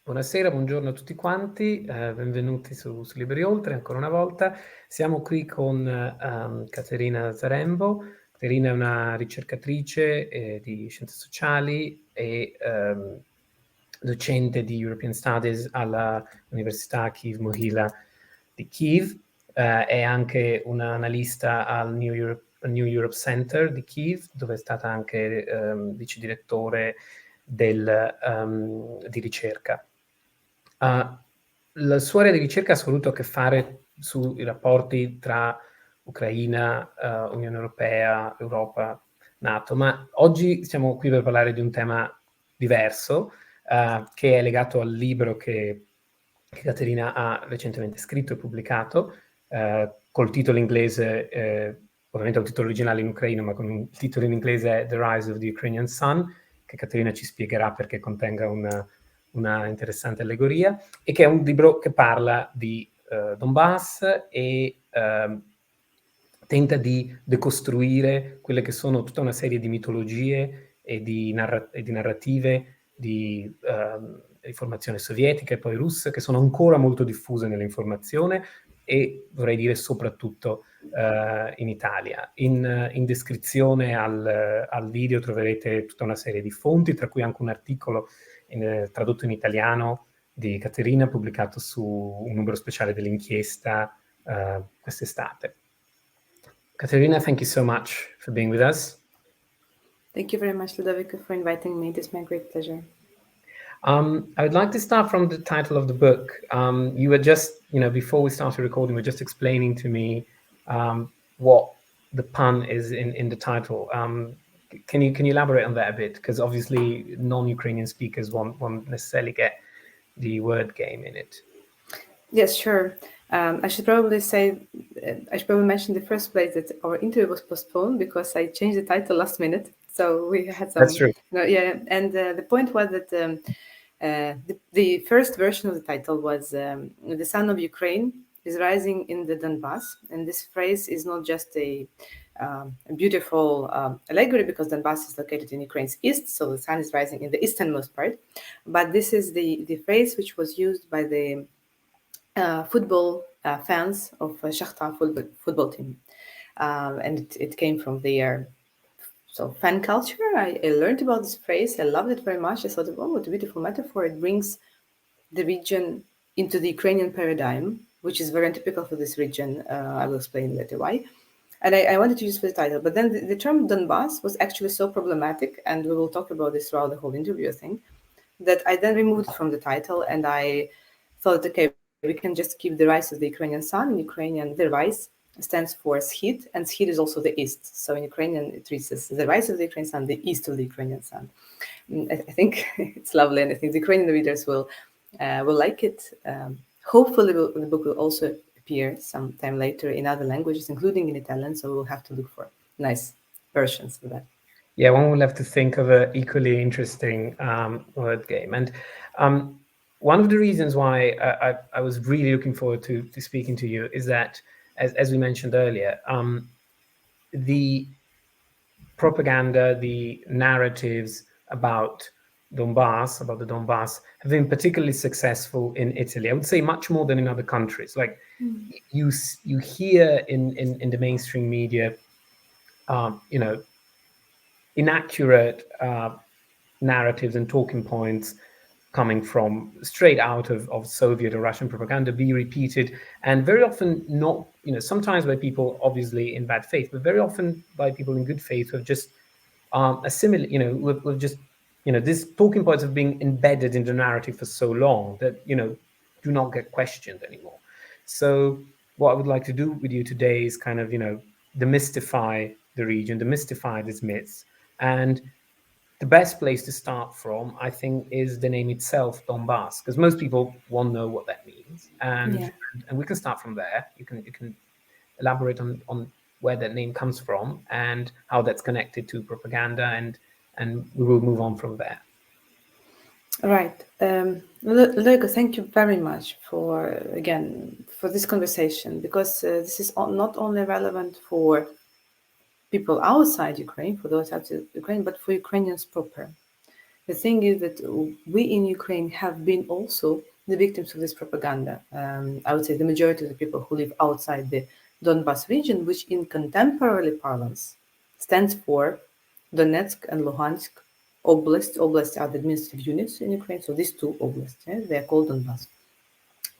Buonasera, buongiorno a tutti quanti, benvenuti su Liberi Oltre ancora una volta. Siamo qui con Kateryna Zarembo. Kateryna è una ricercatrice di scienze sociali e docente di European Studies alla Università Kiev-Mohyla di Kiev. È anche una analista al New Europe Center di Kiev, dove è stata anche vice direttore di ricerca. La sua area di ricerca ha avuto a che fare sui rapporti tra Ucraina, Unione Europea, Europa, NATO, ma oggi siamo qui per parlare di un tema diverso, che è legato al libro che Kateryna ha recentemente scritto e pubblicato, col titolo inglese, ovviamente è un titolo originale in ucraino, ma con un titolo in inglese The Rise of the Ukrainian Sun, che Kateryna ci spiegherà perché contenga una interessante allegoria, e che è un libro che parla di Donbas e tenta di decostruire quelle che sono tutta una serie di mitologie e di narrative di informazione sovietica e poi russa, che sono ancora molto diffuse nell'informazione e vorrei dire soprattutto in Italia. In descrizione al video troverete tutta una serie di fonti, tra cui anche un articolo tradotto in italiano di Kateryna, pubblicato su un numero speciale dell'inchiesta quest'estate. Kateryna, thank you so much for being with us. Thank you very much, Ludovica, for inviting me. It is my great pleasure. I would like to start from the title of the book. You were just, before we started recording, were just explaining to me what the pun is in the title. Can you elaborate on that a bit? Because obviously non-Ukrainian speakers won't necessarily get the word game in it. Yes, sure. I should probably mention in the first place that our interview was postponed because I changed the title last minute. So we had some. That's true. And the point was that the first version of the title was "The Sun of Ukraine is rising in the Donbas," and this phrase is not just a beautiful allegory because Donbas is located in Ukraine's east, so the sun is rising in the easternmost part. But this is the phrase which was used by the football fans of Shakhtar football team, and it came from their fan culture. I learned about this phrase. I loved it very much. I thought, oh, what a beautiful metaphor! It brings the region into the Ukrainian paradigm, which is very typical for this region. I will explain later why. And I wanted to use for the title, but then the term Donbas was actually so problematic, and we will talk about this throughout the whole interview, I think, that I then removed it from the title, and I thought, okay, we can just keep the rise of the Ukrainian sun. In Ukrainian, the rise stands for Schid, and Schid is also the east. So in Ukrainian, it reads as the rise of the Ukrainian sun, the east of the Ukrainian sun. I think it's lovely, and I think the Ukrainian readers will like it. Hopefully, the book will also appear sometime later in other languages, including in Italian. So we'll have to look for nice versions for that. Yeah, one will have to think of an equally interesting word game. And one of the reasons why I was really looking forward to speaking to you is that, as we mentioned earlier, the propaganda, the narratives about the Donbas, have been particularly successful in Italy. I would say much more than in other countries. Like you hear in the mainstream media, inaccurate narratives and talking points coming from straight out of Soviet or Russian propaganda be repeated, and very often not, sometimes by people obviously in bad faith, but very often by people in good faith who have just assimilate, we've just, these talking points have been embedded in the narrative for so long that, do not get questioned anymore. So what I would like to do with you today is kind of, demystify the region, demystify these myths. And the best place to start from, I think, is the name itself, Donbas, because most people won't know what that means. And we can start from there. You can elaborate on where that name comes from and how that's connected to propaganda, and we will move on from there. Right. Ludovico, thank you very much for this conversation, because this is not only relevant for people outside Ukraine, for those outside Ukraine, but for Ukrainians proper. The thing is that we in Ukraine have been also the victims of this propaganda. I would say the majority of the people who live outside the Donbas region, which in contemporary parlance stands for Donetsk and Luhansk oblasts. Oblasts are the administrative units in Ukraine, so these two oblasts, they are called Donbas.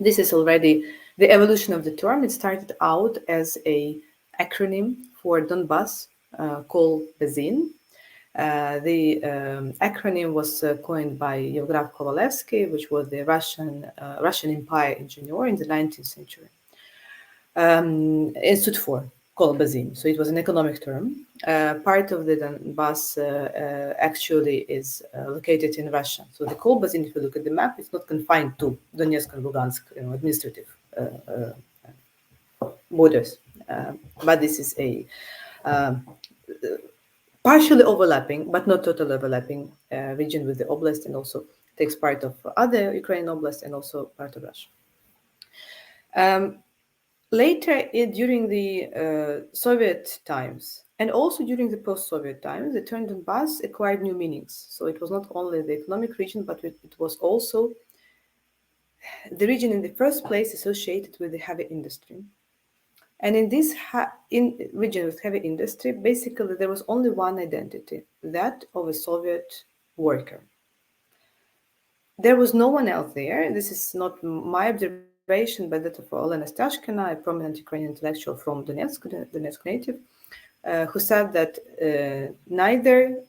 This is already the evolution of the term. It started out as an acronym for Donbas, called Bezin. The acronym was coined by Yevgraf Kovalevsky, which was the Russian Empire engineer in the 19th century. It stood for Kolbazin, so it was an economic term. Part of the Donbas actually is located in Russia. So the Kolbazin, if you look at the map, it's not confined to Donetsk and Lugansk, administrative borders. But this is a partially overlapping, but not totally overlapping region with the oblast, and also takes part of other Ukrainian oblasts and also part of Russia. Later, during the Soviet times, and also during the post-Soviet times, the term Donbas acquired new meanings. So it was not only the economic region, but it was also the region in the first place associated with the heavy industry. And in this region with heavy industry, basically there was only one identity, that of a Soviet worker. There was no one else there. This is not my observation, but that of Olena Stashkina, a prominent Ukrainian intellectual from Donetsk native, who said that neither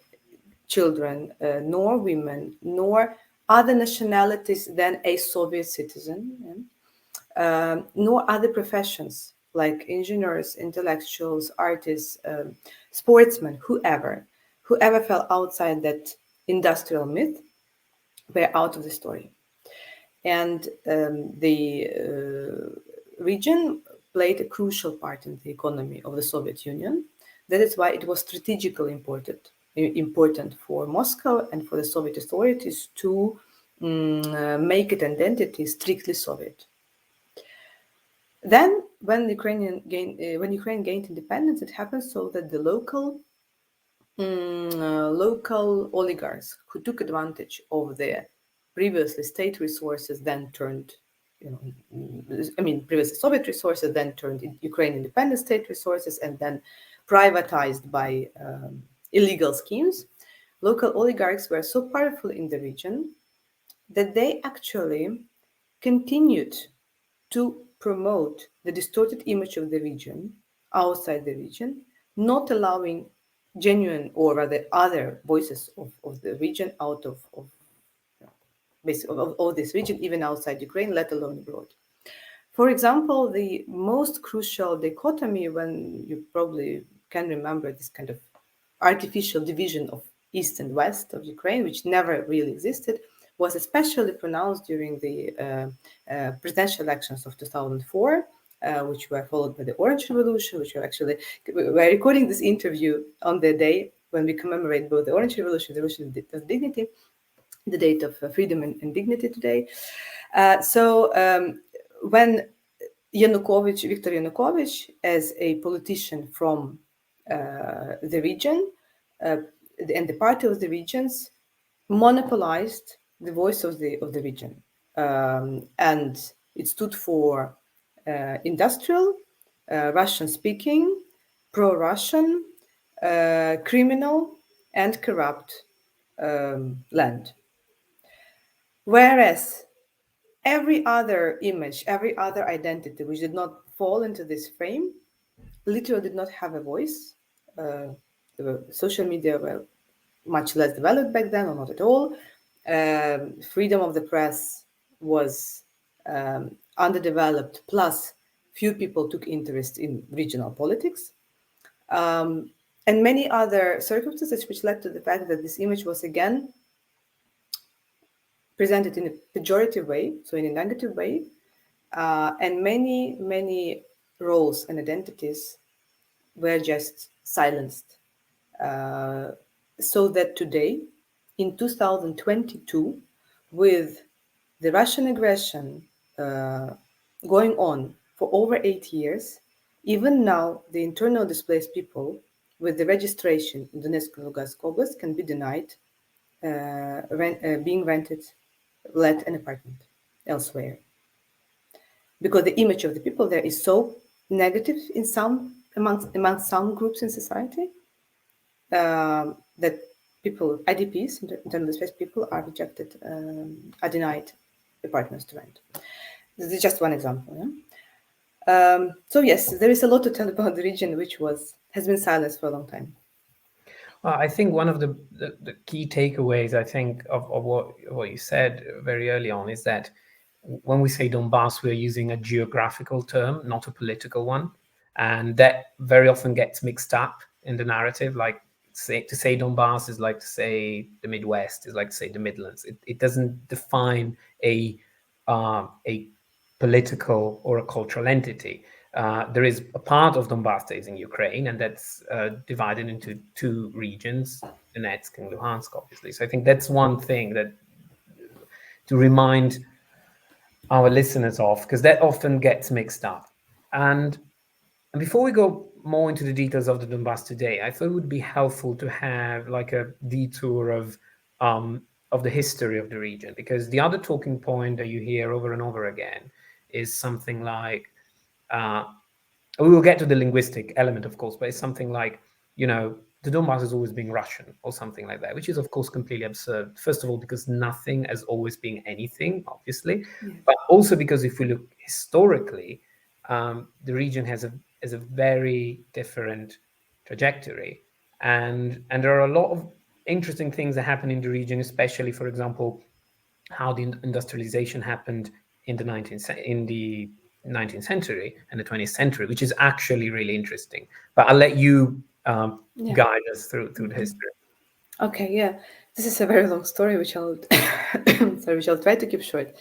children, nor women, nor other nationalities than a Soviet citizen, nor other professions like engineers, intellectuals, artists, sportsmen, whoever fell outside that industrial myth were out of the story. And the region played a crucial part in the economy of the Soviet Union. That is why it was strategically important for Moscow and for the Soviet authorities to make its identity strictly Soviet. Then, when Ukraine gained independence, it happened so that the local oligarchs who took advantage of the previously state resources then turned, previously Soviet resources then turned Ukraine independent state resources and then privatized by illegal schemes. Local oligarchs were so powerful in the region that they actually continued to promote the distorted image of the region outside the region, not allowing genuine or rather other voices of the region out of this region, even outside Ukraine, let alone abroad. For example, the most crucial dichotomy, when you probably can remember this kind of artificial division of East and West of Ukraine, which never really existed, was especially pronounced during the presidential elections of 2004, which were followed by the Orange Revolution, which we're recording this interview on the day when we commemorate both the Orange Revolution, the Revolution of Dignity, the date of freedom and dignity today. When Viktor Yanukovych, as a politician from the region and the party of the regions, monopolized the voice of the region, and it stood for industrial, Russian-speaking, pro-Russian, criminal, and corrupt land. Whereas every other image, every other identity which did not fall into this frame, literally did not have a voice. Social media were much less developed back then, or not at all. Freedom of the press was underdeveloped, plus few people took interest in regional politics. And many other circumstances which led to the fact that this image was again presented in a pejorative way, so in a negative way, and many roles and identities were just silenced. So that today, in 2022, with the Russian aggression going on for over 8 years, even now the internal displaced people with the registration in Donetsk and Lugansk Oblast can be denied being rented, let an apartment elsewhere, because the image of the people there is so negative in amongst some groups in society, that people, IDPs, internally displaced people, are rejected, are denied apartments to rent. This is just one example. Yeah? So yes, there is a lot to tell about the region, which has been silenced for a long time. Well, I think one of the key takeaways, I think, of what you said very early on is that when we say Donbas, we're using a geographical term, not a political one. And that very often gets mixed up in the narrative. Like to say Donbas is like to say the Midwest, is like to say the Midlands. It doesn't define a political or a cultural entity. There is a part of Donbas that is in Ukraine, and that's divided into two regions, Donetsk and Luhansk, obviously. So I think that's one thing that to remind our listeners of, because that often gets mixed up. And before we go more into the details of the Donbas today, I thought it would be helpful to have like a detour of the history of the region, because the other talking point that you hear over and over again is something like, we will get to the linguistic element, of course, but it's something like, the Donbas has always been Russian or something like that, which is, of course, completely absurd. First of all, because nothing has always been anything, obviously, but also because if we look historically, the region has a very different trajectory, and there are a lot of interesting things that happen in the region, especially, for example, how the industrialization happened in the 19th century and the 20th century, which is actually really interesting. But I'll let you guide us through the history. Okay, yeah. This is a very long story, which I'll which I'll try to keep short.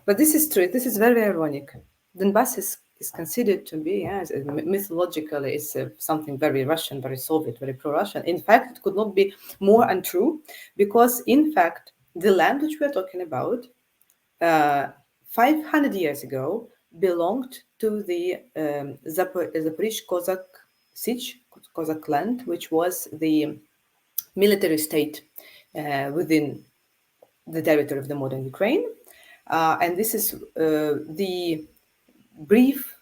But this is true. This is very ironic. Donbas is considered to be, mythologically, it's something very Russian, very Soviet, very pro-Russian. In fact, it could not be more untrue, because, in fact, the land which we are talking about 500 years ago belonged to the Zaporozh Cossack land, which was the military state within the territory of the modern Ukraine. And this is the brief,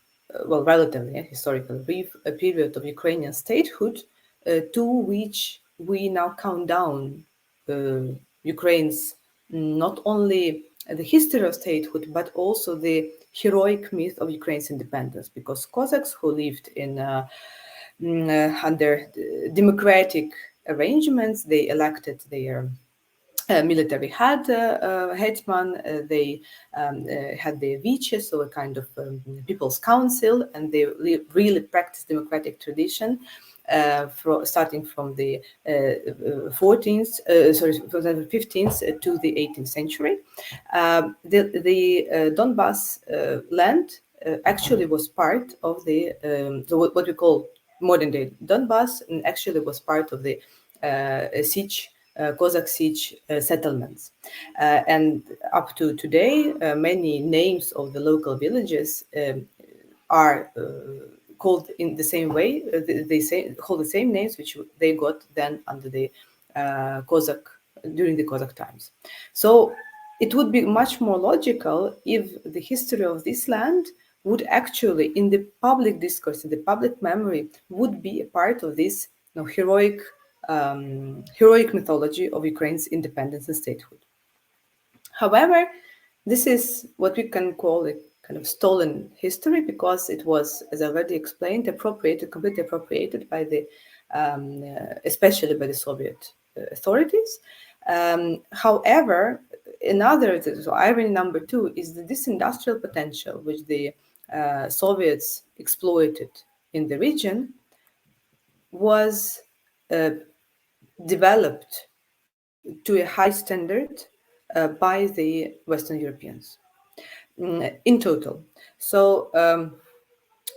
relatively historical brief period of Ukrainian statehood to which we now count down Ukraine's not only the history of statehood, but also the heroic myth of Ukraine's independence, because Cossacks who lived in under democratic arrangements, they elected their military hetman, they had their vice, so a kind of people's council, and they really practiced democratic tradition. Starting from the 15th to the 18th century. The Donbas land actually was part of the, what we call modern day Donbas, and actually was part of the Cossack siege settlements. And up to today, many names of the local villages are called in the same way. They hold the same names which they got then under the during the Cossack times. So it would be much more logical if the history of this land would actually, in the public discourse, in the public memory, would be a part of this heroic mythology of Ukraine's independence and statehood. However, this is what we can call a kind of stolen history, because it was, as I already explained, completely appropriated by the, especially by the Soviet authorities. However, irony number two is that this industrial potential, which the Soviets exploited in the region, was developed to a high standard by the Western Europeans in total. So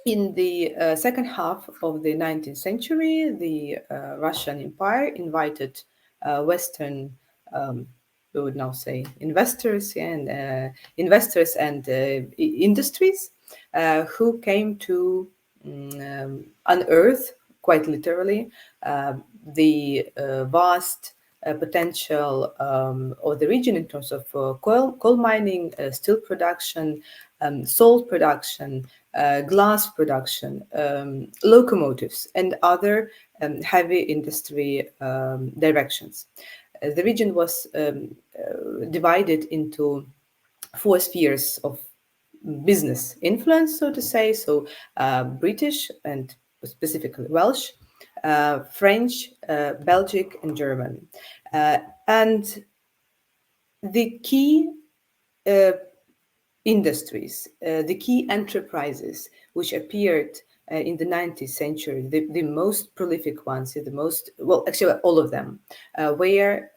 in the second half of the 19th century, the Russian Empire invited Western, we would now say, investors and industries who came to unearth, quite literally, the vast potential of the region in terms of coal mining, steel production, salt production, glass production, locomotives, and other heavy industry directions. The region was divided into 4 spheres of business influence, so to say. So British and specifically Welsh, French, Belgic, and German. And the key industries, the key enterprises which appeared in the 19th century, the most prolific ones, the most, well, actually all of them, were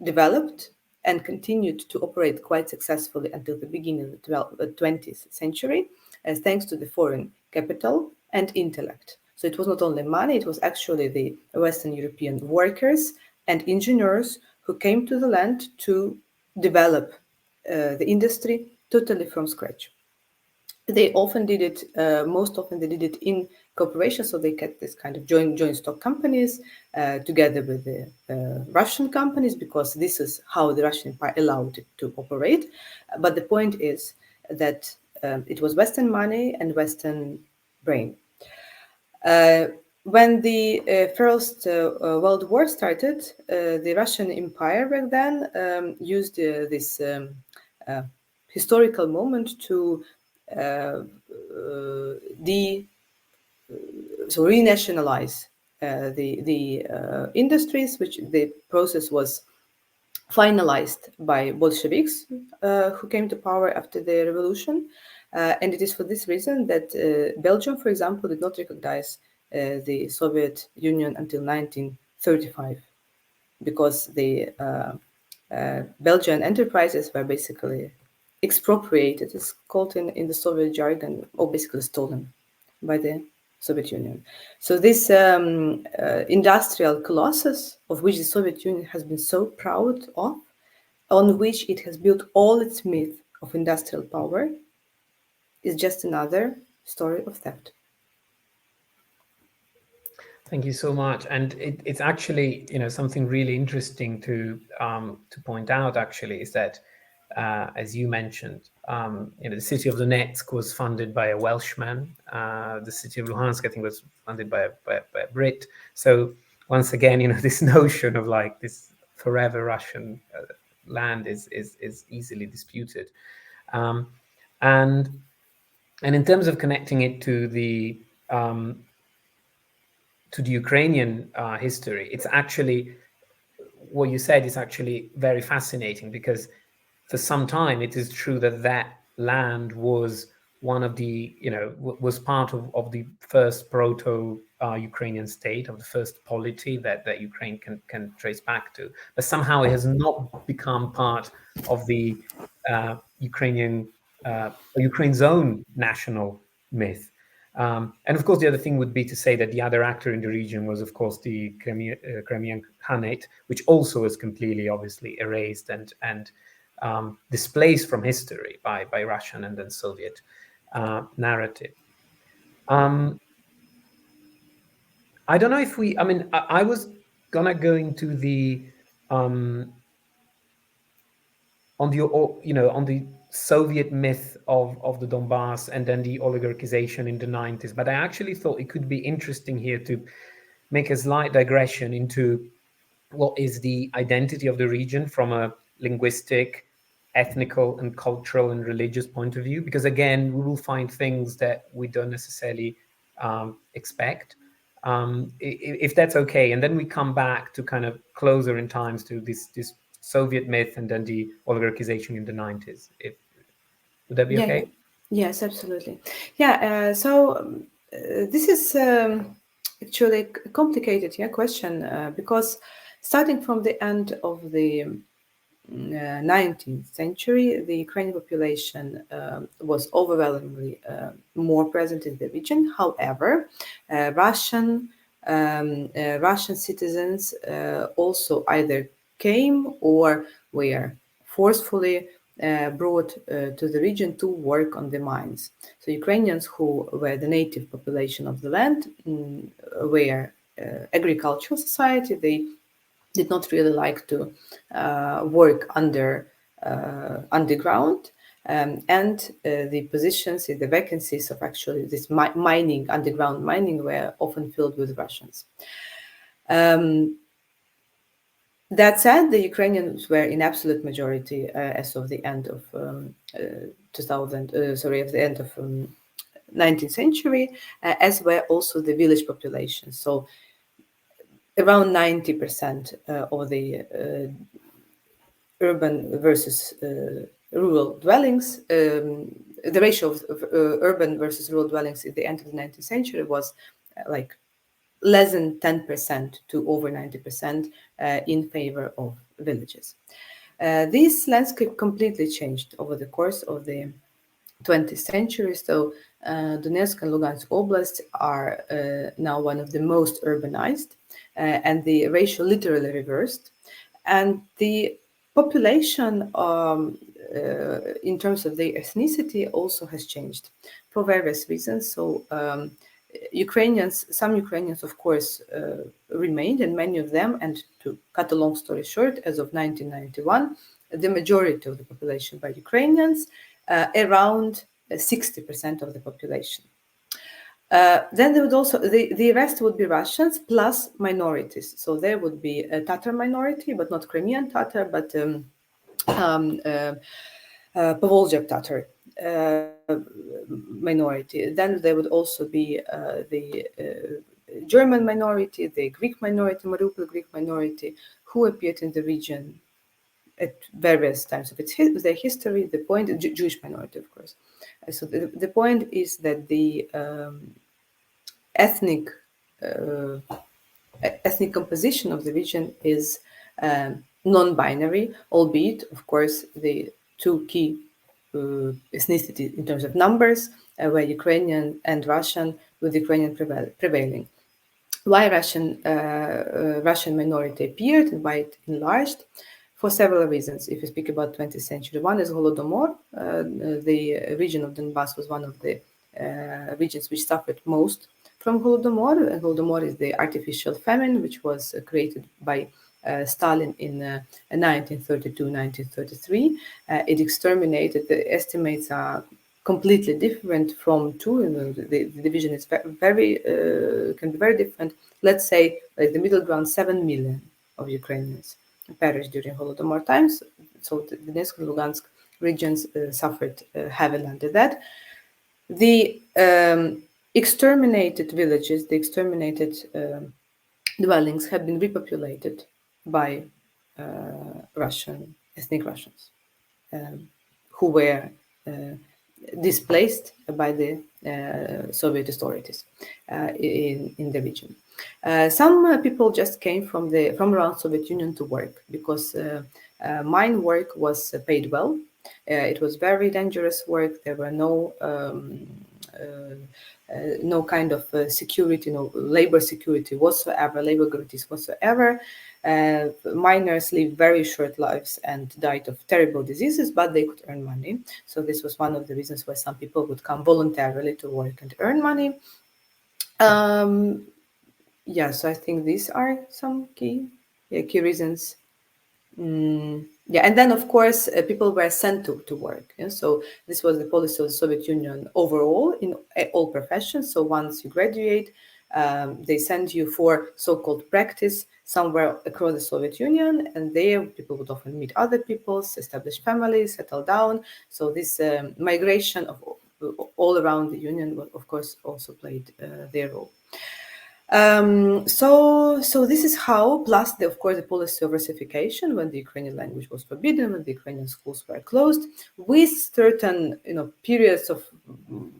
developed and continued to operate quite successfully until the beginning of the 20th century, thanks to the foreign capital and intellect. So it was not only money, it was actually the Western European workers and engineers who came to the land to develop the industry totally from scratch. They often did it, most often they did it in cooperation, so they kept this kind of joint stock companies together with the Russian companies, because this is how the Russian Empire allowed it to operate. But the point is that it was Western money and Western brain. When the First World War started, the Russian Empire back then used this historical moment to renationalize the industries, which the process was finalized by Bolsheviks who came to power after the revolution. And it is for this reason that Belgium, for example, did not recognize the Soviet Union until 1935, because the Belgian enterprises were basically expropriated, it's called in the Soviet jargon, or basically stolen by the Soviet Union. So this industrial colossus, of which the Soviet Union has been so proud of, on which it has built all its myth of industrial power, is just another story of theft. Thank you so much. And it's actually, something really interesting to point out, actually, is that, as you mentioned, the city of Donetsk was funded by a Welshman. The city of Luhansk, I think, was funded by a Brit. So once again, this notion of like this forever Russian land is easily disputed. And in terms of connecting it to the Ukrainian history, it's actually, what you said is actually very fascinating, because for some time it is true that land was one of the, was part of the first proto Ukrainian state, of the first polity that Ukraine can trace back to. But somehow it has not become part of the Ukraine's own national myth. And of course, the other thing would be to say that the other actor in the region was, of course, the Crimean Khanate, which also was completely, obviously, erased and displaced from history by Russian and then Soviet narrative. I don't know if I was gonna go into the on the Soviet myth of the Donbas and then the oligarchization in the 90s. But I actually thought it could be interesting here to make a slight digression into what is the identity of the region from a linguistic, ethnical, and cultural and religious point of view. Because again, we will find things that we don't necessarily expect. If that's okay. And then we come back to kind of closer in times to this Soviet myth and then the oligarchization in the 90s. Would that be okay? Yes, absolutely. Yeah, so this is actually a complicated question because starting from the end of the 19th century, the Ukrainian population was overwhelmingly more present in the region. However, Russian citizens also either came or were forcefully brought to the region to work on the mines. So Ukrainians who were the native population of the land were agricultural society. They did not really like to work underground. And the positions, the vacancies of actually this mining, underground mining, were often filled with Russians. That said, the Ukrainians were in absolute majority as of the end of at the end of 19th century, as were also the village population. So around 90% of the urban versus rural dwellings, the ratio of urban versus rural dwellings at the end of the 19th century was like less than 10% to over 90% in favor of villages. This landscape completely changed over the course of the 20th century. So Donetsk and Lugansk oblasts are now one of the most urbanized, and the ratio literally reversed. And the population in terms of their ethnicity also has changed for various reasons. So some Ukrainians, of course, remained, and many of them, and to cut a long story short, as of 1991, the majority of the population by Ukrainians, around 60% of the population. Then there would also, the rest would be Russians plus minorities. So there would be a Tatar minority, but not Crimean Tatar, but Povolzhak Tatar minority. Then there would also be the German minority, the Greek minority, Mariupol Greek minority, who appeared in the region at various times of their history. The point, Jewish minority, of course. So the point is that the ethnic composition of the region is non-binary, albeit, of course, the two key ethnicity in terms of numbers were Ukrainian and Russian, with Ukrainian prevailing. Why Russian minority appeared and why it enlarged? For several reasons. If you speak about 20th century, one is Holodomor. The region of Donbas was one of the regions which suffered most from Holodomor. And Holodomor is the artificial famine which was created by Stalin in 1932-1933. It exterminated, the estimates are completely different from two. The division is very can be very different. Let's say like the middle ground, 7 million of Ukrainians perished during Holodomor times. So the Donetsk and Lugansk regions suffered heavily under that. The exterminated villages, the exterminated dwellings have been repopulated by ethnic Russians, who were displaced by the Soviet authorities in the region. Some people just came from around Soviet Union to work because mine work was paid well. It was very dangerous work. There were no kind of security, no labor security whatsoever, labor guarantees whatsoever. Miners lived very short lives and died of terrible diseases, but they could earn money. So this was one of the reasons why some people would come voluntarily to work and earn money. So I think these are some key reasons. And then of course people were sent to work. So this was the policy of the Soviet Union overall in all professions. So once you graduate, they send you for so-called practice somewhere across the Soviet Union, and there people would often meet other people, establish families, settle down. So this migration of all around the Union, of course, also played their role. So this is how, plus of course the policy of Russification, when the Ukrainian language was forbidden, when the Ukrainian schools were closed, with certain periods of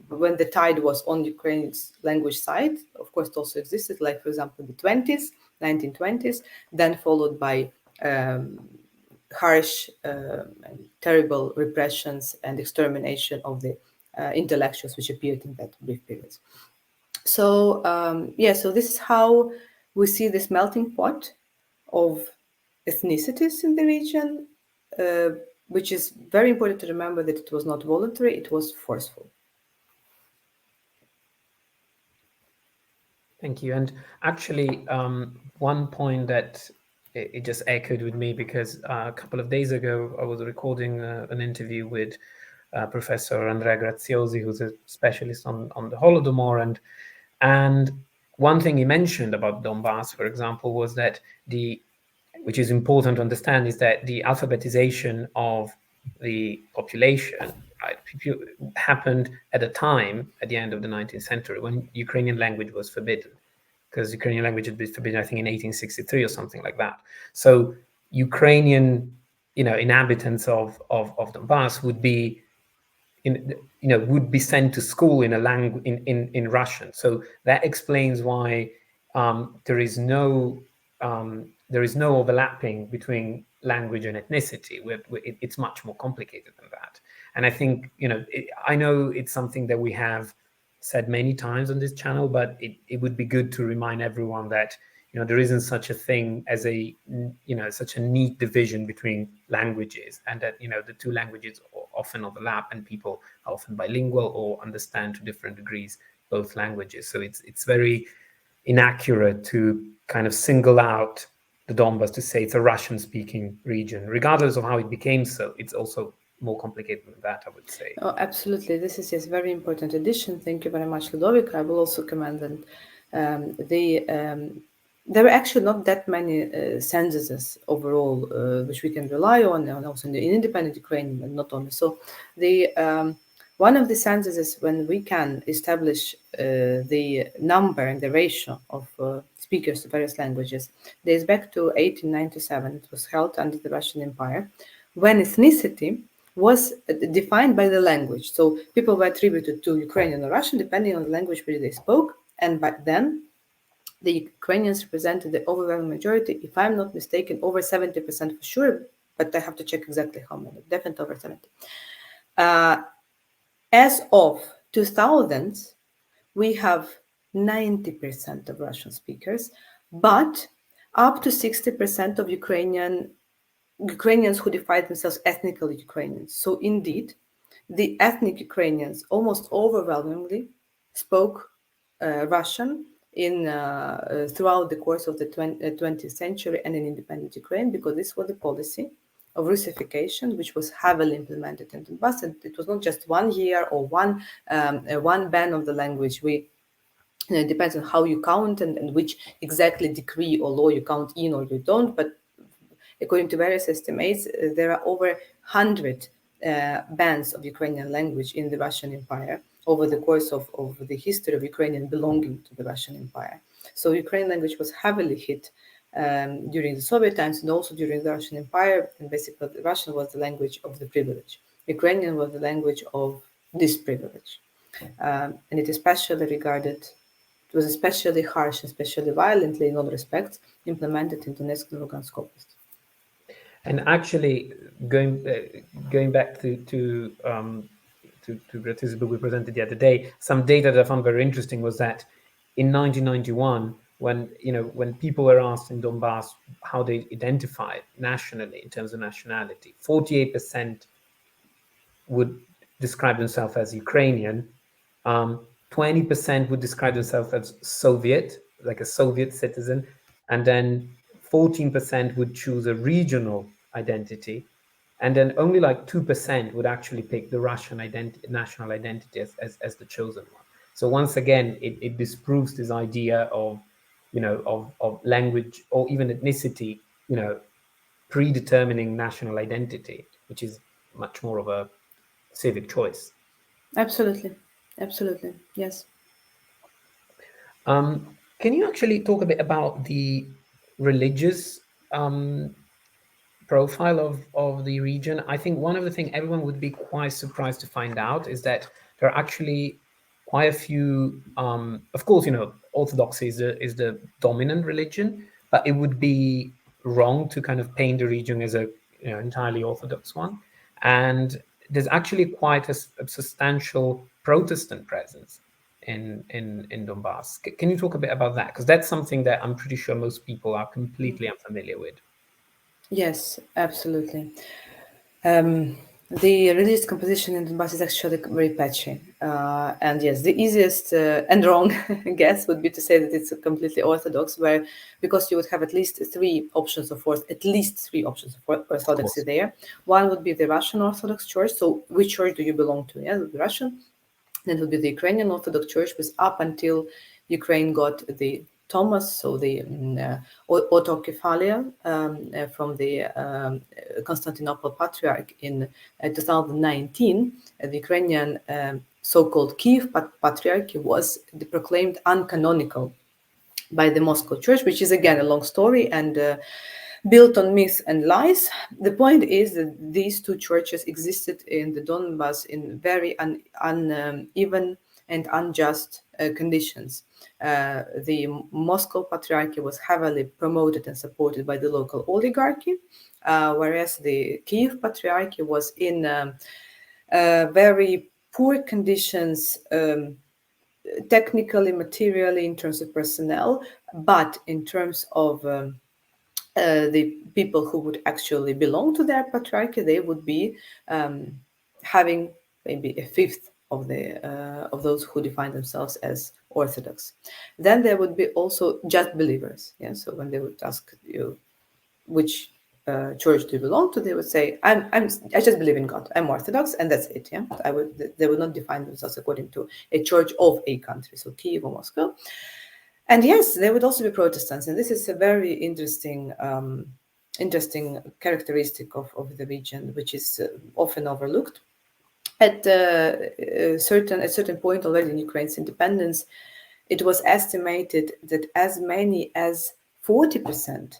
when the tide was on Ukraine's language side. Of course, it also existed, like for example the 1920s, then followed by harsh and terrible repressions and extermination of the intellectuals which appeared in that brief period. So so this is how we see this melting pot of ethnicities in the region, which is very important to remember that it was not voluntary, it was forceful. Thank you. And actually, one point that it just echoed with me, because a couple of days ago I was recording an interview with Professor Andrea Graziosi, who's a specialist on the Holodomor, and one thing he mentioned about Donbas, for example, was that which is important to understand, is that the alphabetization of the population, right, happened at a time at the end of the 19th century when Ukrainian language was forbidden, because Ukrainian language had been forbidden, I think, in 1863 or something like that. So Ukrainian, inhabitants of Donbas would be would be sent to school in a language in Russian. So that explains why there is no overlapping between language and ethnicity. It's much more complicated than that. And I think I know it's something that we have said many times on this channel, but it would be good to remind everyone that there isn't such a thing as such a neat division between languages, and that the two languages often overlap, and people are often bilingual or understand to different degrees both languages. So it's very inaccurate to kind of single out the Donbas to say it's a Russian-speaking region, regardless of how it became so. It's also more complicated than that, I would say. Oh, absolutely. This is a very important addition. Thank you very much, Ludovic. I will also comment that there are actually not that many censuses overall which we can rely on, and also in independent Ukraine, and not only. So one of the censuses when we can establish the number and the ratio of speakers to various languages dates back to 1897. It was held under the Russian Empire, when ethnicity was defined by the language. So people were attributed to Ukrainian or Russian depending on the language which they spoke. And back then, the Ukrainians represented the overwhelming majority. If I'm not mistaken, over 70% for sure, but I have to check exactly how many. Definitely over 70. As of 2000s, we have 90% of Russian speakers, but up to 60% of Ukrainians who define themselves ethnically Ukrainians. So indeed, the ethnic Ukrainians almost overwhelmingly spoke Russian throughout the course of the 20th century and in independent Ukraine, because this was the policy of Russification, which was heavily implemented in Donbas. And it was not just 1 year or one ban of the language. It depends on how you count and which exactly decree or law you count in or you don't. But according to various estimates, there are over 100 bans of Ukrainian language in the Russian Empire over the course of the history of Ukrainian belonging to the Russian Empire. So Ukrainian language was heavily hit during the Soviet times and also during the Russian Empire. And basically, Russian was the language of the privilege. Ukrainian was the language of disprivilege. And it was especially harsh, especially violently in all respects, implemented in Donetsk and Lugansk Oblast. And actually, going back to Graziosi book we presented the other day, some data that I found very interesting was that in 1991, when people were asked in Donbas how they identified nationally in terms of nationality, 48% would describe themselves as Ukrainian, 20% would describe themselves as Soviet, like a Soviet citizen, and then 14% would choose a regional identity, and then only like 2% would actually pick the Russian national identity as the chosen one. So once again, it disproves this idea of language or even ethnicity, predetermining national identity, which is much more of a civic choice. Absolutely, yes. Can you actually talk a bit about the religious profile of the region? I think one of the things everyone would be quite surprised to find out is that there are actually quite a few. Of course, Orthodoxy is the dominant religion, but it would be wrong to kind of paint the region as a entirely Orthodox one. And there's actually quite a substantial Protestant presence in Donbas. Can you talk a bit about that? Because that's something that I'm pretty sure most people are completely unfamiliar with. Yes, absolutely. The religious composition in Donbas is actually very patchy. And yes, the easiest and wrong guess would be to say that it's completely Orthodox, where because you would have at least three options of Orthodoxy there. One would be the Russian Orthodox Church. So which church do you belong to? Yeah, it would be Russian. Then it would be the Ukrainian Orthodox Church, which up until Ukraine got the Thomas, so the autokephalia from the Constantinople Patriarch in 2019, the Ukrainian so-called Kiev Patriarchy was proclaimed uncanonical by the Moscow Church, which is again a long story and built on myths and lies. The point is that these two churches existed in the Donbas in very uneven and unjust conditions. The Moscow Patriarchy was heavily promoted and supported by the local oligarchy, whereas the Kiev Patriarchy was in very poor conditions, technically, materially, in terms of personnel, but in terms of the people who would actually belong to their patriarchy, they would be having maybe a fifth of those who define themselves as Orthodox. Then there would be also just believers. Yeah, so when they would ask you which church do you belong to, they would say, I just believe in God. I'm Orthodox, and that's it. Yeah, they would not define themselves according to a church of a country, so Kiev or Moscow. And yes, they would also be Protestants, and this is a very interesting characteristic of the region, which is often overlooked. At a certain point already in Ukraine's independence, it was estimated that as many as 40%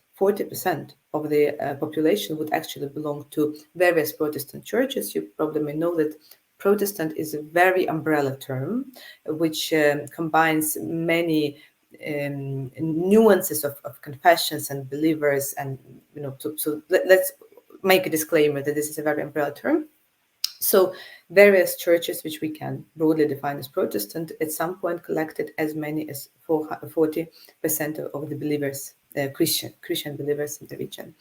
of the population would actually belong to various Protestant churches. You probably may know that Protestant is a very umbrella term, which combines many nuances of confessions and believers, and so let's make a disclaimer that this is a very umbrella term. So various churches, which we can broadly define as Protestant, at some point collected as many as 40% of the believers, Christian believers in the region.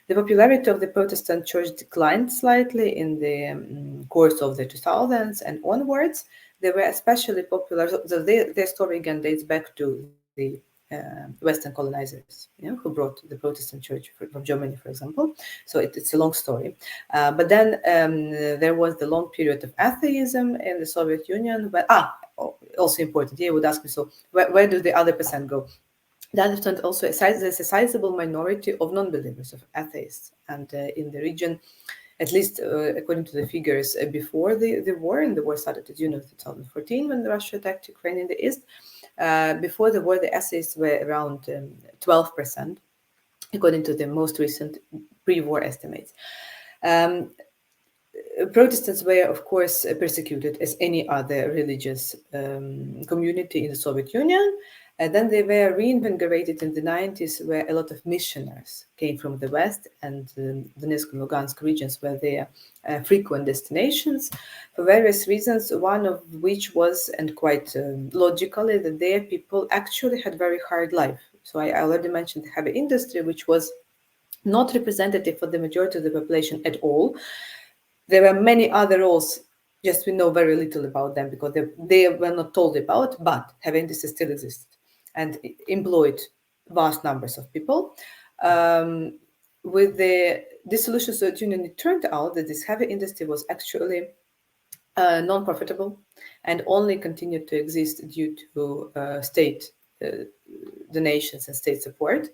The popularity of the Protestant church declined slightly in the course of the 2000s and onwards. They were especially popular. So their story again dates back to the Western colonizers, who brought the Protestant church from Germany, for example. So it's a long story. But then there was the long period of atheism in the Soviet Union. But also important, you would ask me, so where do the other percent go? The other percent also, there's a sizable minority of non-believers, of atheists. And in the region, at least according to the figures before the war, and the war started in June of 2014 when Russia attacked Ukraine in the east. Before the war, the atheists were around 12%, according to the most recent pre-war estimates. Protestants were, of course, persecuted as any other religious community in the Soviet Union. And then they were reinvigorated in the 90s, where a lot of missionaries came from the West, and Donetsk and Lugansk regions were their frequent destinations for various reasons, one of which was, and quite logically, that their people actually had very hard life. So I already mentioned the heavy industry, which was not representative for the majority of the population at all. There were many other roles, just we know very little about them because they were not told about, but heavy industry still existed and employed vast numbers of people. With the dissolution of the Soviet Union, it turned out that this heavy industry was actually non-profitable and only continued to exist due to state donations and state support.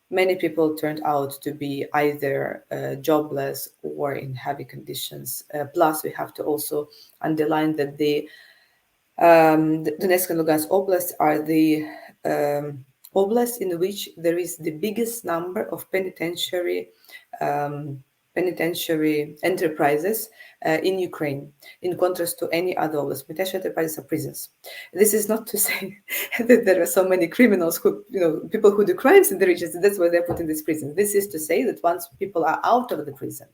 Many people turned out to be either jobless or in heavy conditions. Plus, we have to also underline that the Donetsk and Lugansk oblasts are the oblasts in which there is the biggest number of penitentiary enterprises in Ukraine, in contrast to any other oblast. Penitentiary enterprises are prisons. This is not to say that there are so many criminals who, people who do crimes in the regions, that's why they're put in these prisons. This is to say that once people are out of the prison,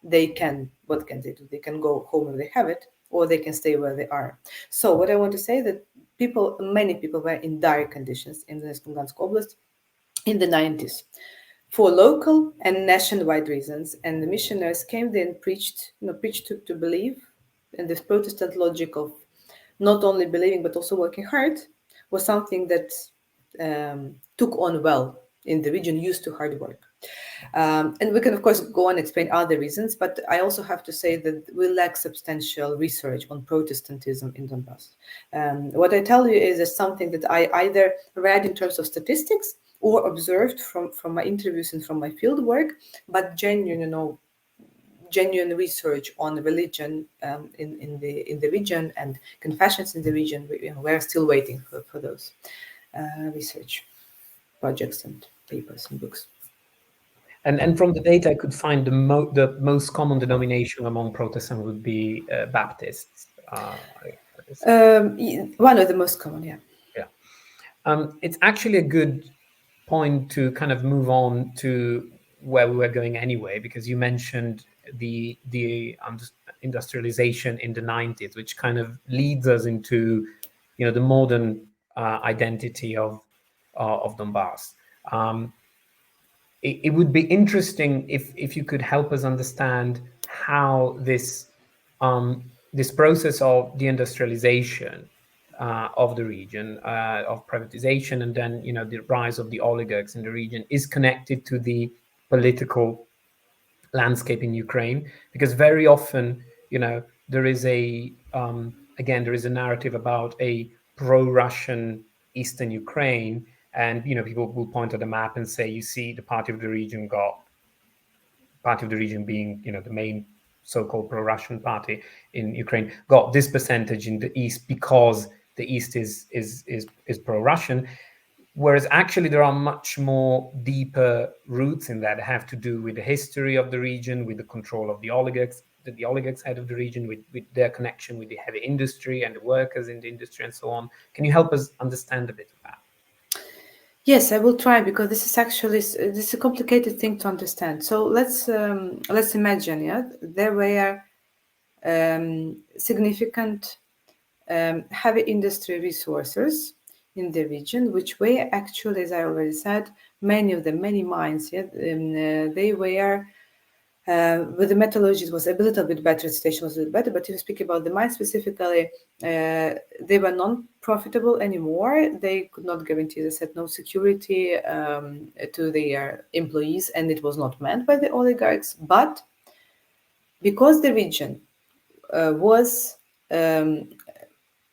what can they do? They can go home if they have it, or they can stay where they are. So what I want to say that many people were in dire conditions in the Lugansk Oblast in the 90s. for local and nationwide reasons. And the missionaries came there and preached to believe. And this Protestant logic of not only believing but also working hard was something that took on well in the region used to hard work. And we can, of course, go on and explain other reasons, but I also have to say that we lack substantial research on Protestantism in Donbas. What I tell you is something that I either read in terms of statistics or observed from my interviews and from my field work, but genuine research on religion in the region and confessions in the region, we're still waiting for those research projects and papers and books. And from the data, I could find the most common denomination among Protestants would be Baptists. One of the most common, yeah. Yeah. It's actually a good point to kind of move on to where we were going anyway, because you mentioned the industrialization in the 90s, which kind of leads us into the modern identity of Donbas. It would be interesting if you could help us understand how this process of deindustrialization of the region, of privatization, and then the rise of the oligarchs in the region is connected to the political landscape in Ukraine, because very often there is a narrative about a pro-Russian Eastern Ukraine. And people will point at the map and say, you see, the party of the region being the main so-called pro-Russian party in Ukraine got this percentage in the East because the East is pro-Russian, whereas actually there are much more deeper roots in that have to do with the history of the region, with the control of the oligarchs head of the region, with their connection with the heavy industry and the workers in the industry and so on. Can you help us understand a bit of that? Yes, I will try, because this is a complicated thing to understand. So let's imagine, there were significant heavy industry resources in the region, which were actually, as I already said, many mines. They were. With the metallurgy, it was a little bit better, the situation was a little better, but if you speak about the mines specifically, they were non-profitable anymore. They could not guarantee, as I said, no security to their employees, and it was not manned by the oligarchs. But because the region was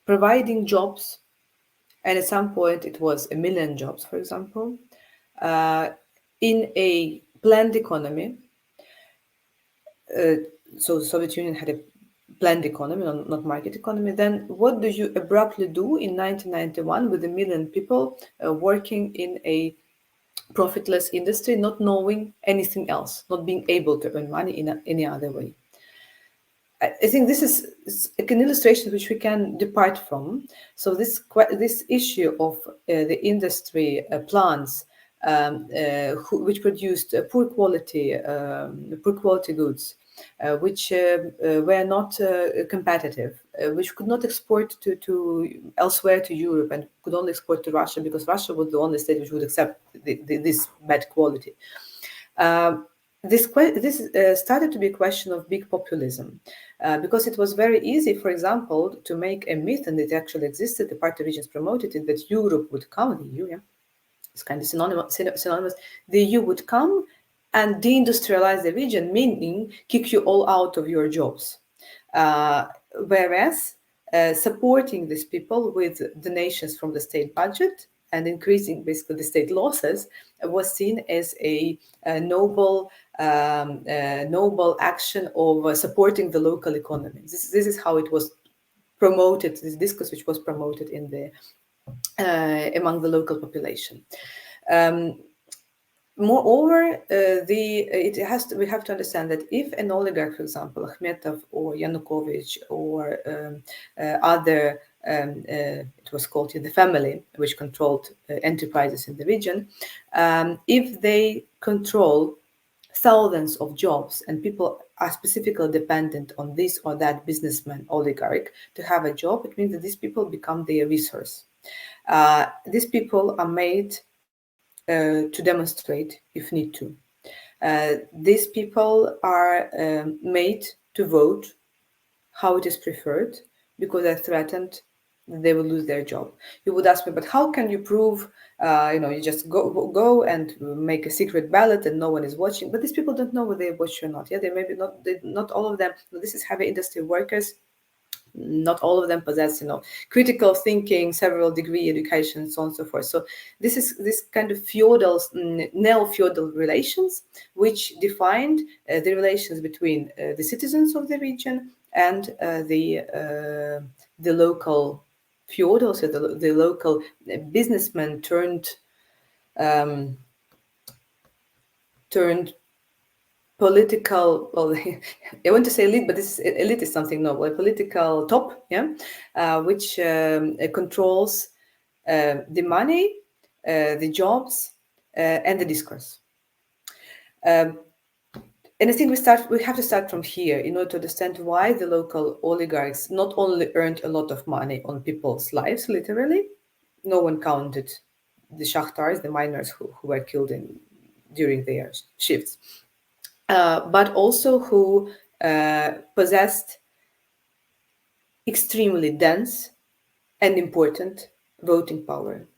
providing jobs, and at some point it was 1 million jobs, for example, in a planned economy. So the Soviet Union had a planned economy, not market economy. Then what do you abruptly do in 1991 with 1 million people working in a profitless industry, not knowing anything else, not being able to earn money in any other way? I think this is an illustration which we can depart from. So this issue of the industry plants which produced poor quality goods, which were not competitive, which could not export to elsewhere to Europe, and could only export to Russia, because Russia was the only state which would accept this bad quality. This started to be a question of big populism, because it was very easy, for example, to make a myth, and it actually existed, the party regions promoted it, that Europe would come, the EU, it's kind of synonymous, the EU would come and deindustrialize the region, meaning kick you all out of your jobs. Whereas supporting these people with donations from the state budget and increasing basically the state losses was seen as a noble action of supporting the local economy. This is how it was promoted, this discourse which was promoted in the among the local population. Moreover, we have to understand that if an oligarch, for example, Akhmetov or Yanukovych or other, it was called the family, which controlled enterprises in the region, if they control thousands of jobs and people are specifically dependent on this or that businessman oligarch to have a job, it means that these people become their resource. These people are made to demonstrate if need to. These people are made to vote how it is preferred because they're threatened they will lose their job. You would ask me, but how can you prove, you just go and make a secret ballot and no one is watching? But these people don't know whether they watch or not. Yeah, they maybe not all of them. This is heavy industry workers. Not all of them possess, critical thinking, several degree education, and so on and so forth. So this is this kind of feudal, neo-feudal relations, which defined the relations between the citizens of the region and the local feudal, so the local businessman turned political, well, I want to say elite, but this elite is something noble, a political top, which controls the money, the jobs, and the discourse. And I think we have to start from here in order to understand why the local oligarchs not only earned a lot of money on people's lives, literally, no one counted the shakhtars, the miners who were killed during their shifts, but also who possessed extremely dense and important voting power.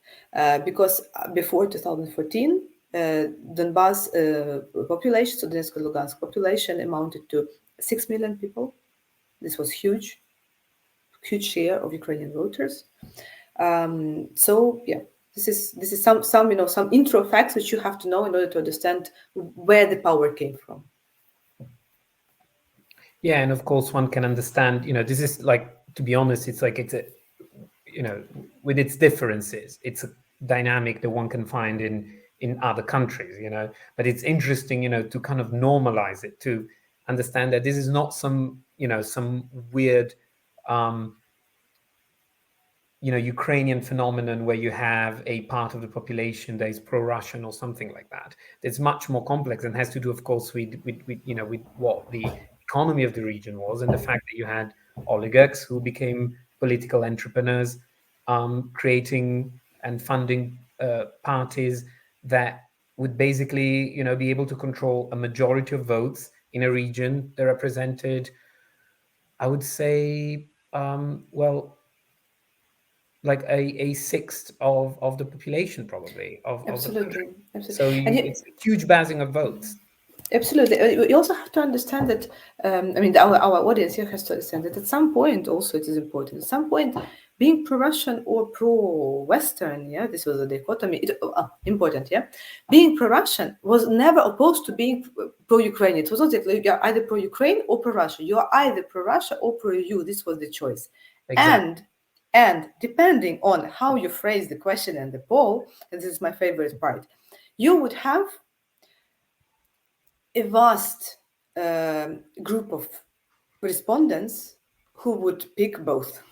Because before 2014, Donbas population, so Donetsk and Lugansk population amounted to 6 million people. This was huge share of Ukrainian voters. So yeah, this is some intro facts which you have to know in order to understand where the power came from. Yeah, and of course one can understand, this is like, to be honest, it's like, it's a, with its differences, it's a dynamic that one can find in other countries, but it's interesting, to kind of normalize it, to understand that this is not some weird, Ukrainian phenomenon where you have a part of the population that is pro-Russian or something like that. It's much more complex and has to do, of course, with what the economy of the region was, and the fact that you had oligarchs who became political entrepreneurs, creating and funding parties that would basically, be able to control a majority of votes in a region that represented, I would say, like a sixth of the population, probably, of Absolutely. the country. Absolutely. So it's a huge basing of votes. Absolutely. You also have to understand that, our audience here has to understand that at some point, also it is important, at some point, being pro-Russian or pro-Western, this was a dichotomy, important, being pro-Russian was never opposed to being pro-Ukrainian. It was not that you're either pro-Ukraine or pro-Russia. You are either pro-Russia or pro-EU. This was the choice. Exactly. And depending on how you phrase the question and the poll, and this is my favorite part, you would have a vast group of respondents who would pick both,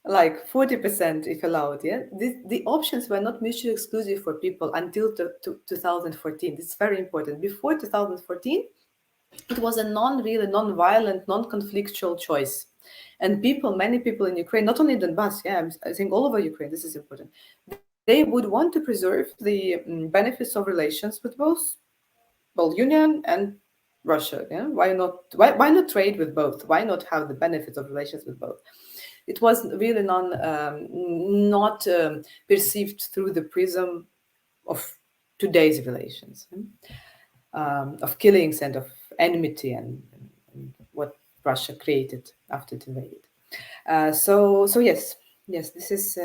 like 40% if allowed. The options were not mutually exclusive for people until 2014. This is very important. Before 2014, it was a non-violent, non-conflictual choice. And many people in Ukraine, not only Donbas, I think all over Ukraine, this is important, they would want to preserve the benefits of relations with both Union and Russia. Why not trade with both? Why not have the benefits of relations with both? It was really not perceived through the prism of today's relations, of killings and of enmity and what Russia created after it invaded. So yes, this is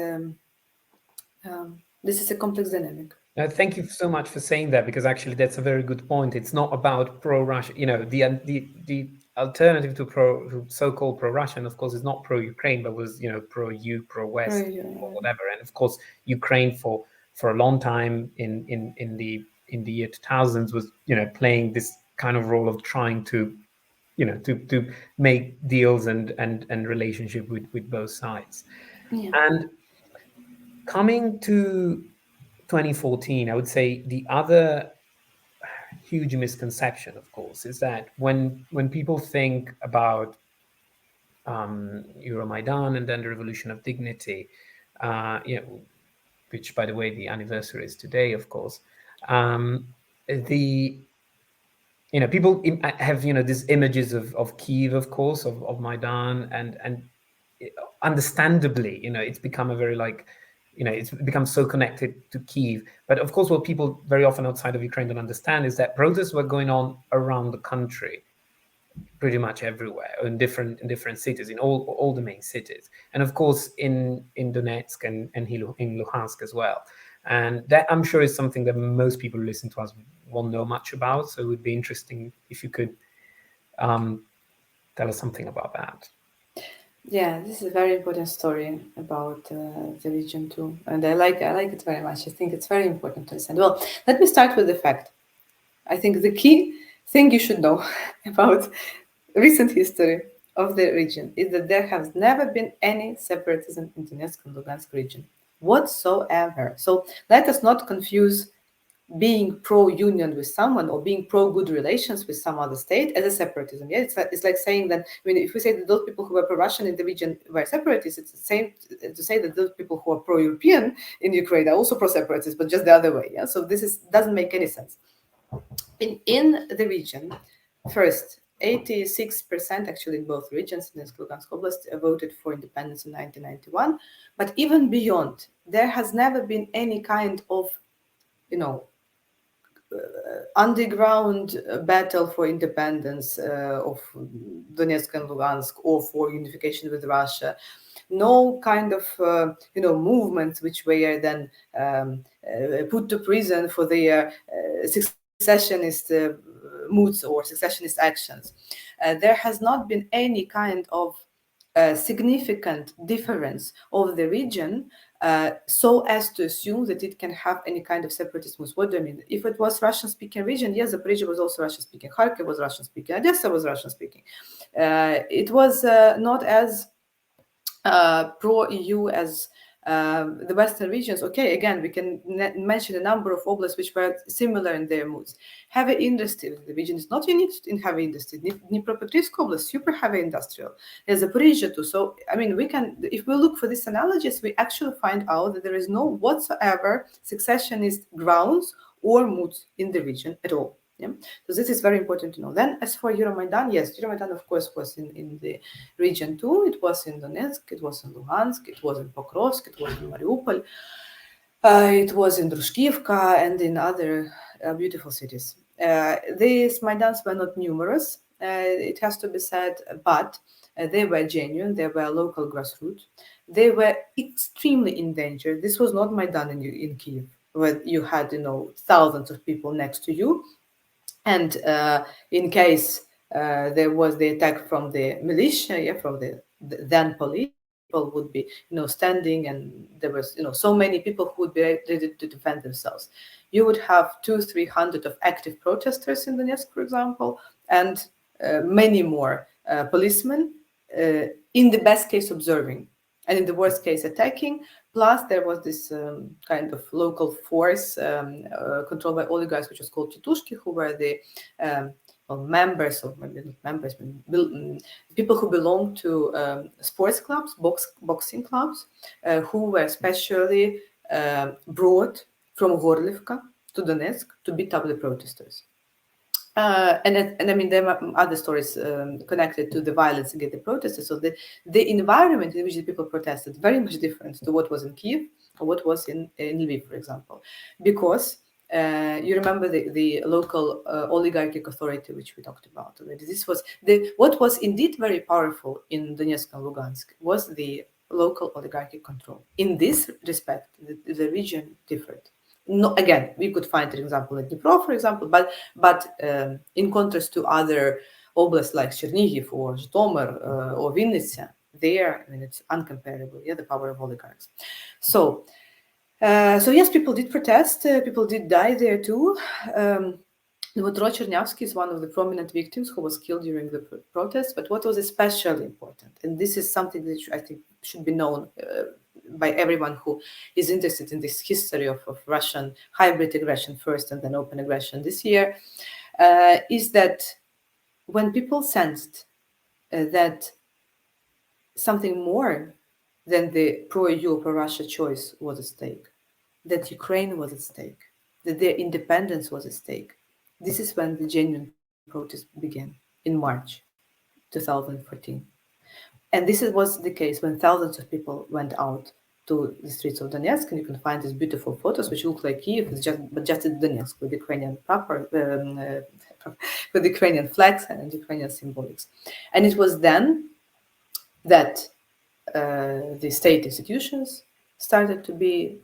a complex dynamic. Thank you so much for saying that, because actually that's a very good point. It's not about pro-Russia. The alternative to so-called pro-Russian, of course, is not pro-Ukraine, but was pro-EU, pro-West, or whatever. And of course, Ukraine for a long time in the year 2000s was playing this kind of role of trying to to make deals and relationship with both sides. And coming to 2014, I would say the other huge misconception, of course, is that when people think about Euromaidan and then the Revolution of Dignity, which, by the way, the anniversary is today, of course. People have these images of Kiev, of course, of Maidan, and understandably, it's become a very it's become so connected to Kiev. But of course, what people very often outside of Ukraine don't understand is that protests were going on around the country, pretty much everywhere, in different cities, in all the main cities, and of course in Donetsk and in Luhansk as well. And that, I'm sure, is something that most people who listen to us won't know much about. So it would be interesting if you could tell us something about that. Yeah, this is a very important story about the region too, and I like it very much. I think it's very important to understand. Well, let me start with the fact. I think the key thing you should know about recent history of the region is that there has never been any separatism in Donetsk and Lugansk region whatsoever. So let us not confuse being pro-union with someone or being pro-good relations with some other state as a separatism. Yeah, it's like saying that, if we say that those people who were pro-Russian in the region were separatists, it's the same to say that those people who are pro-European in Ukraine are also pro-separatists, but just the other way. Yeah, so this doesn't make any sense. In the region, first, 86% actually in both regions, in Lugansk Oblast, voted for independence in 1991. But even beyond, there has never been any kind of, underground battle for independence of Donetsk and Lugansk or for unification with Russia. No kind of movements which were then put to prison for their secessionist moods or secessionist actions. There has not been any kind of significant difference of the region so as to assume that it can have any kind of separatist moves. What do I mean? If it was Russian-speaking region, yes, Zaporizhia was also Russian-speaking, Kharkiv was Russian-speaking, Odessa was Russian-speaking. It was not as pro-EU as the Western regions. Okay, again, we can mention a number of oblasts which were similar in their moods. Heavy industry, the region is not unique in heavy industry. Dnipropetrovsk Oblast, super heavy industrial. There's Zaporizhia too. So, we can, if we look for these analogies, we actually find out that there is no whatsoever secessionist grounds or moods in the region at all. Yeah? So this is very important to know. Then, as for Euromaidan, yes, Euromaidan, of course, was in the region too. It was in Donetsk, it was in Luhansk, it was in Pokrovsk, it was in Mariupol, it was in Drushkivka, and in other beautiful cities. These Maidans were not numerous, it has to be said, but they were genuine, they were local grassroots. They were extremely in danger. This was not Maidan in Kiev, where you had, thousands of people next to you. And in case there was the attack from the militia, from the then police, people would be, standing, and there was, so many people who would be ready to defend themselves. You would have 200-300 of active protesters in Donetsk, for example, and many more policemen, in the best case observing, and in the worst case attacking. Plus, there was this kind of local force controlled by oligarchs, which was called Titushki, who were the members, or maybe not members, people who belonged to sports clubs, boxing clubs, who were specially brought from Gorlivka to Donetsk to beat up the protesters. And there are other stories connected to the violence against the protesters. So the environment in which the people protested very much different to what was in Kiev or what was in Lviv, for example, because you remember the local oligarchic authority which we talked about already. This was what was indeed very powerful in Donetsk and Lugansk was the local oligarchic control. In this respect, the region differed. No, again, we could find an example in Dnipro, for example, but in contrast to other oblasts like Chernihiv or Zhytomyr or Vinnytsia, there, it's uncomparable. Yeah, the power of oligarchs. So yes, people did protest. People did die there too. Dmytro Chernyavsky is one of the prominent victims who was killed during the protest. But what was especially important, and this is something that I think should be known by everyone who is interested in this history of Russian hybrid aggression first and then open aggression this year, is that when people sensed that something more than the pro-EU, pro-Russia choice was at stake, that Ukraine was at stake, that their independence was at stake. This is when the genuine protest began in March 2014. And this was the case when thousands of people went out to the streets of Donetsk, and you can find these beautiful photos which look like Kiev, but just in Donetsk with Ukrainian with Ukrainian flags and Ukrainian symbolics. And it was then that the state institutions started to be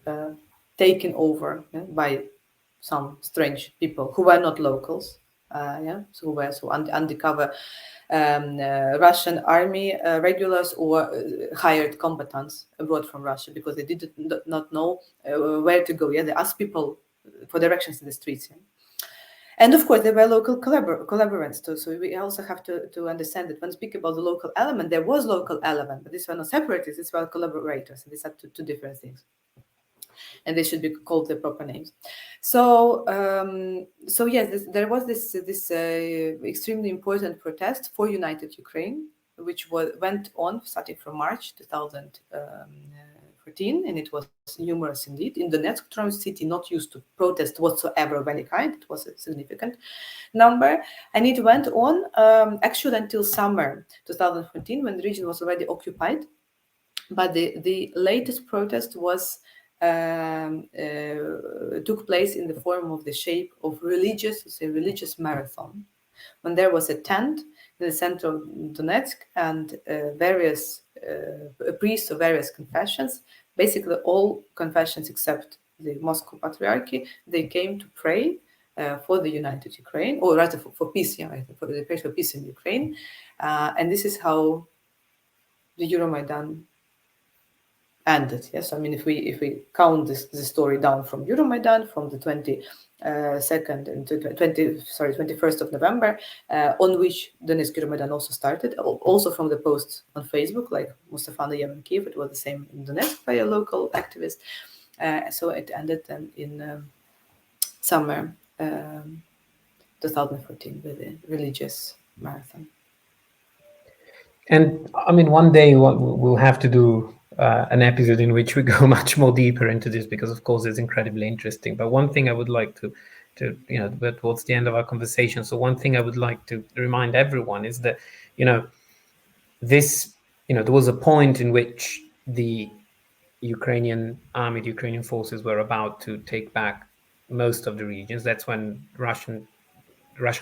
taken over by some strange people who were not locals, so who were undercover Russian army regulars or hired combatants brought from Russia, because they did not know where to go. They asked people for directions in the streets. And of course, there were local collaborants too. So we also have to understand that when we speak about the local element, there was local element, but these were not separatists, these were collaborators, and these are two different things. And they should be called their proper names. So, yes, there was this extremely important protest for united Ukraine, which went on starting from March 2014, and it was numerous indeed. In Donetsk city, not used to protest whatsoever of any kind. It was a significant number, and it went on actually until summer 2014, when the region was already occupied. But the latest protest was took place in the form of the shape of religious marathon, when there was a tent in the center of Donetsk, and various priests of various confessions, basically all confessions except the Moscow Patriarchy, they came to pray for the united Ukraine, or rather for peace, for the prayer for peace in Ukraine, and this is how the Euromaidan ended. Yes, I mean, if we count the story down from Euromaidan, from the 21st of November, on which Donetsk Euromaidan also started, also from the posts on Facebook, like Mustafa Nayem in Kiev, it was the same in Donetsk by a local activist. So it ended then in summer 2014 with a religious marathon. And I mean, one day we'll have to do an episode in which we go much more deeper into this, because of course it's incredibly interesting. But one thing I would like to towards the end of our conversation, so one thing I would like to remind everyone is that, this, there was a point in which the Ukrainian army, the Ukrainian forces were about to take back most of the regions. That's when the Russian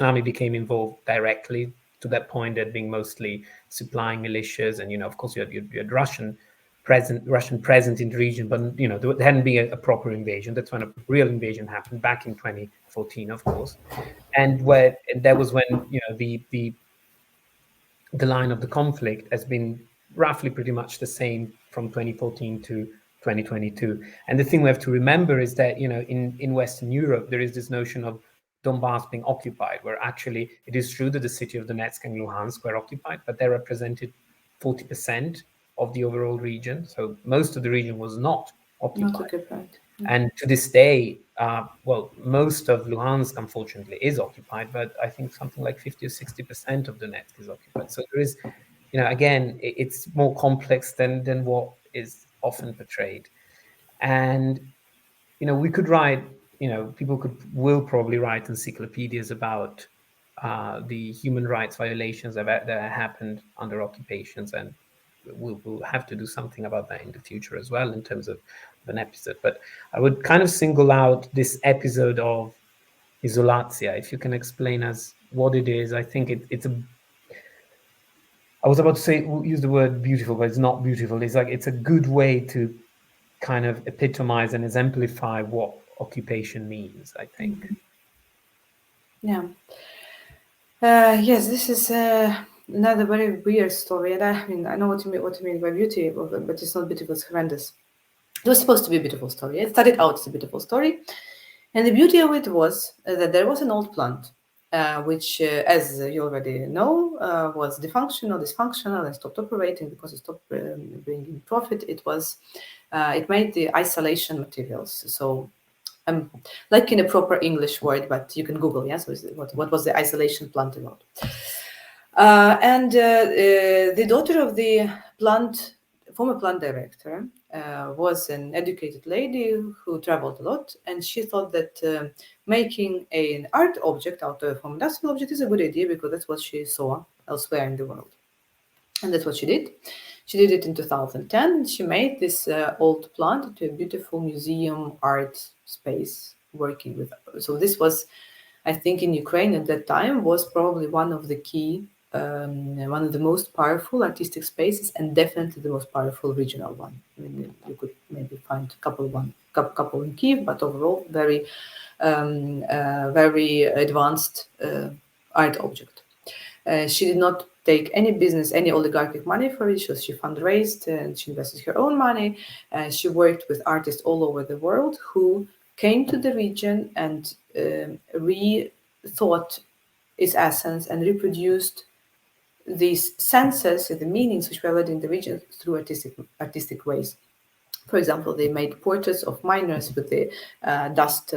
army became involved directly. To that point, they'd been mostly supplying militias, and of course you had Russian present in the region, but there hadn't been a proper invasion. That's when a real invasion happened back in 2014, of course, and that was when the line of the conflict has been roughly pretty much the same from 2014 to 2022. And the thing we have to remember is that in Western Europe there is this notion of Donbas being occupied, where actually it is true that the city of Donetsk and Luhansk were occupied, but they represented 40% of the overall region. So most of the region was not occupied. And to this day, most of Luhansk, unfortunately, is occupied, but I think something like 50 or 60% of Donetsk is occupied. So there is, again, it's more complex than what is often portrayed. And, we could write, people will probably write encyclopedias about the human rights violations that happened under occupations, and we'll have to do something about that in the future as well in terms of an episode. But I would kind of single out this episode of Izolacja. If you can explain us what it is. I think I was about to use the word beautiful, but it's not beautiful. It's a good way to kind of epitomize and exemplify what occupation means, I think. Yeah. Yes, this is another very weird story, and I know what you mean by beauty, but it's not beautiful, it's horrendous. It was supposed to be a beautiful story. It started out as a beautiful story, and the beauty of it was that there was an old plant, which, as you already know, was dysfunctional, and stopped operating because it stopped bringing profit. It made the isolation materials. So, like in a proper English word, but you can Google. So what was the isolation plant about? And the daughter of the former plant director was an educated lady who traveled a lot, and she thought that making an art object out of an industrial object is a good idea because that's what she saw elsewhere in the world. And that's what she did. She did it in 2010. She made this old plant into a beautiful museum art space working with. So this was, I think, in Ukraine at that time was probably one of the key, one of the most powerful artistic spaces, and definitely the most powerful regional one. I mean, you could maybe find a couple in Kiev, but overall very advanced art object. She did not take any business, any oligarchic money for it. She fundraised and she invested her own money. She worked with artists all over the world who came to the region and rethought its essence and reproduced these senses, the meanings which were already in the region through artistic ways. For example, they made portraits of miners with the dust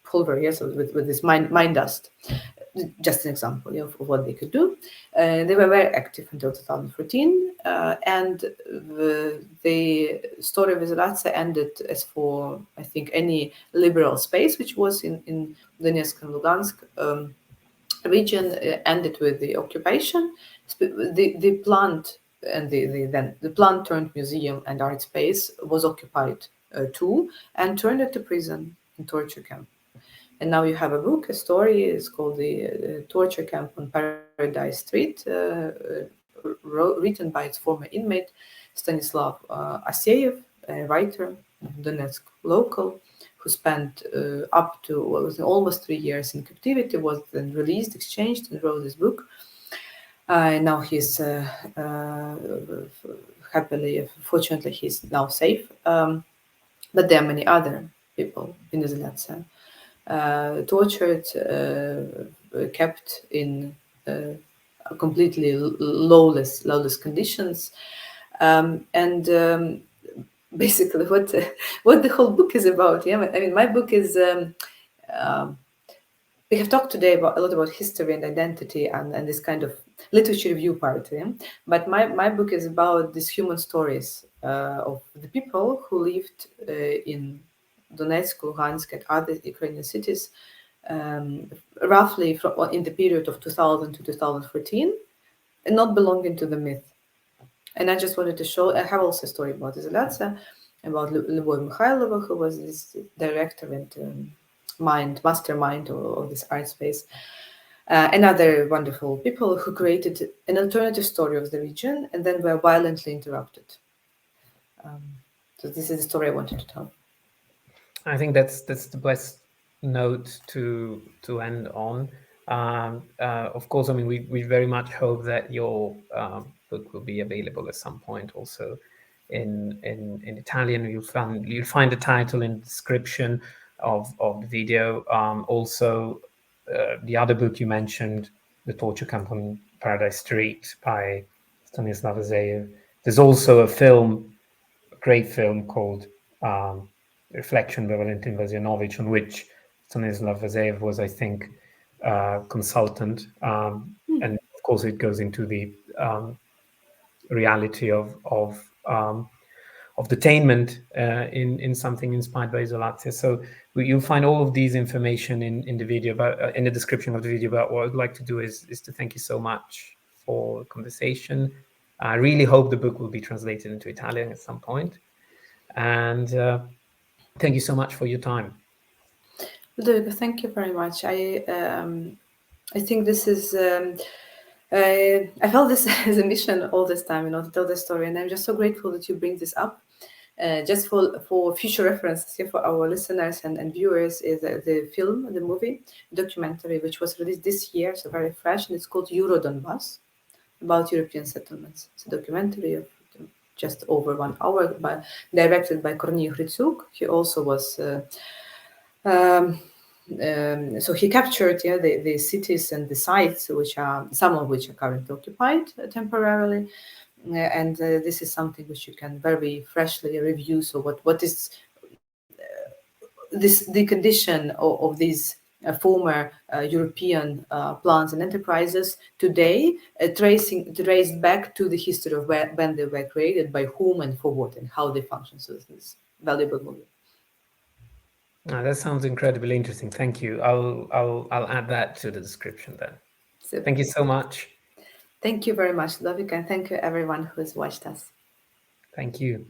pulver, yes, with this mine dust. Just an example of what they could do. They were very active until 2014, and the story of Izolazia ended as for, I think, any liberal space which was in Donetsk and Lugansk region ended with the occupation. The plant and the plant turned museum and art space was occupied too, and turned into prison and torture camp. And now you have a book, a story. It's called the Torture Camp on Paradise Street, written by its former inmate Stanislav Aseyev, a writer, Donetsk local, who spent up to almost 3 years in captivity, was then released, exchanged, and wrote this book. And now he's fortunately, he's now safe. But there are many other people in Izolazia. Tortured, kept in completely lawless conditions, and basically what the whole book is about. Yeah, I mean, my book is. We have talked today a lot about history and identity and this kind of literature review part. Yeah? But my book is about these human stories of the people who lived in Donetsk, Lugansk, and other Ukrainian cities, roughly in the period of 2000 to 2014, and not belonging to the myth. And I just wanted to show, I have also a story about Izolazia, about Lyubov Mikhailova, who was this director and mastermind of this art space, and other wonderful people who created an alternative story of the region and then were violently interrupted. So this is the story I wanted to tell. I think that's the best note to end on. Of course, I mean, we very much hope that your book will be available at some point also in Italian. You'll find the title in the description of the video. Also, the other book you mentioned, The Torture Camp on Paradise Street by Stanislav Aseyev. There's also a film, a great film called Reflection by Valentin Vasianovich, on which Stanislav Aseyev was, I think, consultant. And of course, it goes into the reality of detainment in something inspired by Izolazia. So you'll find all of these information in the video, but in the description of the video. But what I'd like to do is to thank you so much for the conversation. I really hope the book will be translated into Italian at some point. And thank you so much for your time. Ludovico, thank you very much. I think this is. I felt this as a mission all this time, to tell the story, and I'm just so grateful that you bring this up. Just for future reference here for our listeners and viewers is the movie documentary, which was released this year, so very fresh, and it's called Euro Donbas, about European settlements. It's a documentary of just over 1 hour, directed by Kornei Hrytsuk. He also was. So he captured the cities and the sites, some of which are currently occupied temporarily, and this is something which you can very freshly review. So what is the condition of these former European plants and enterprises today, traced back to the history of when they were created, by whom and for what, and how they function. So this valuable movie. That sounds incredibly interesting. Thank you. I'll add that to the description then. So, Thank you so much. thank you very much, Ludwig, and thank you everyone who's watched us. Thank you.